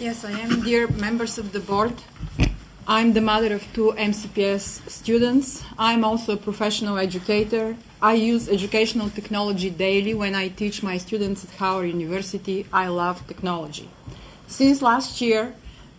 Yes, I am. Dear members of the board, I'm the mother of two MCPS students. I'm also a professional educator. I use educational technology daily when I teach my students at Howard University. I love technology. Since last year,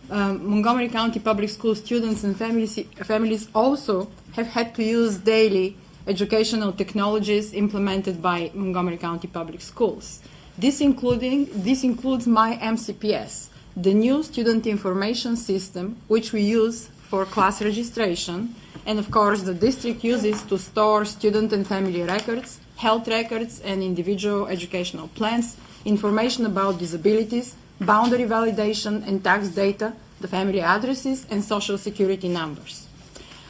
Montgomery County Public School students and families also have had to use daily educational technologies implemented by Montgomery County Public Schools. This includes my MCPS, the new student information system, which we use for class registration, and of course the district uses to store student and family records, health records, and individual educational plans, information about disabilities, boundary validation and tax data, the family addresses, and social security numbers.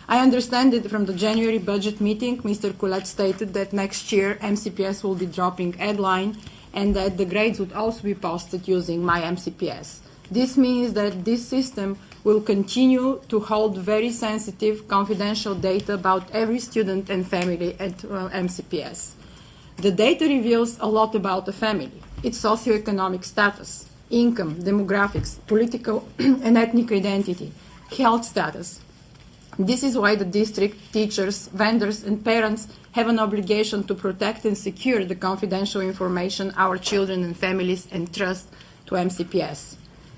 I understand that from the January budget meeting, Mr. Collette stated that next year MCPS will be dropping headline and that the grades would also be posted using my MCPS. This means that this system will continue to hold very sensitive, confidential data about every student and family at MCPS. The data reveals a lot about the family, its socioeconomic status, income, demographics, political and ethnic identity, health status. This is why the district, teachers, vendors, and parents have an obligation to protect and secure the confidential information our children and families entrust to MCPS.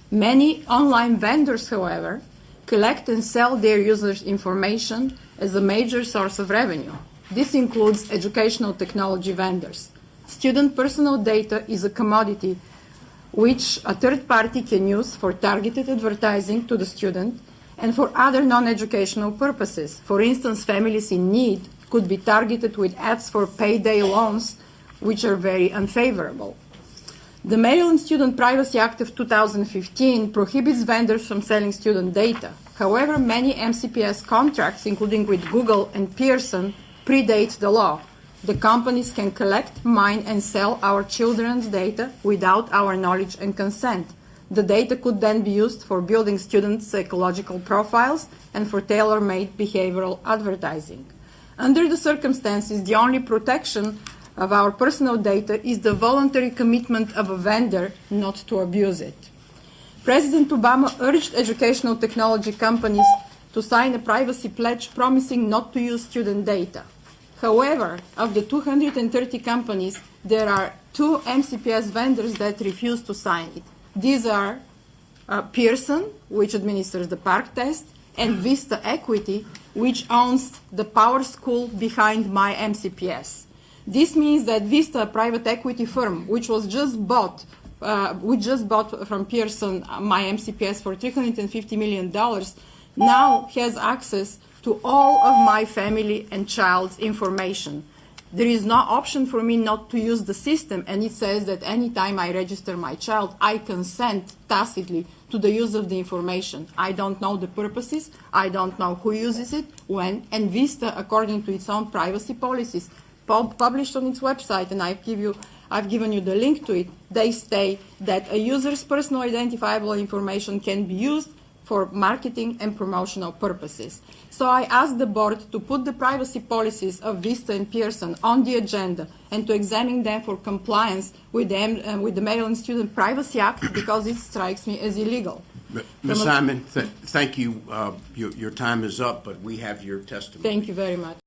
Many online vendors, however, collect and sell their users' information as a major source of revenue. This includes educational technology vendors. Student personal data is a commodity which a third party can use for targeted advertising to the student and for other non-educational purposes. For instance, families in need could be targeted with ads for payday loans, which are very unfavorable. The Maryland Student Privacy Act of 2015 prohibits vendors from selling student data. However, many MCPS contracts, including with Google and Pearson, predate the law. The companies can collect, mine, and sell our children's data without our knowledge and consent. The data could then be used for building students' psychological profiles and for tailor-made behavioral advertising. Under the circumstances, the only protection of our personal data is the voluntary commitment of a vendor not to abuse it. President Obama urged educational technology companies to sign a privacy pledge promising not to use student data. However, of the 230 companies, there are 2 MCPS vendors that refuse to sign it. These are Pearson, which administers the PARCC test, and Vista Equity, which owns the power school behind my MCPS. This means that Vista, a private equity firm, which just bought from Pearson my MCPS for $350 million, now has access to all of my family and child's information. There is no option for me not to use the system, and it says that anytime I register my child, I consent tacitly to the use of the information. I don't know the purposes, I don't know who uses it, when, and Vista, according to its own privacy policies, published on its website, and I've given you the link to it, they state that a user's personal identifiable information can be used for marketing and promotional purposes. So I asked the board to put the privacy policies of Vista and Pearson on the agenda and to examine them for compliance with the Maryland Student Privacy Act because it strikes me as illegal. Ms. Simon, thank you. Your time is up, but we have your testimony. Thank you very much.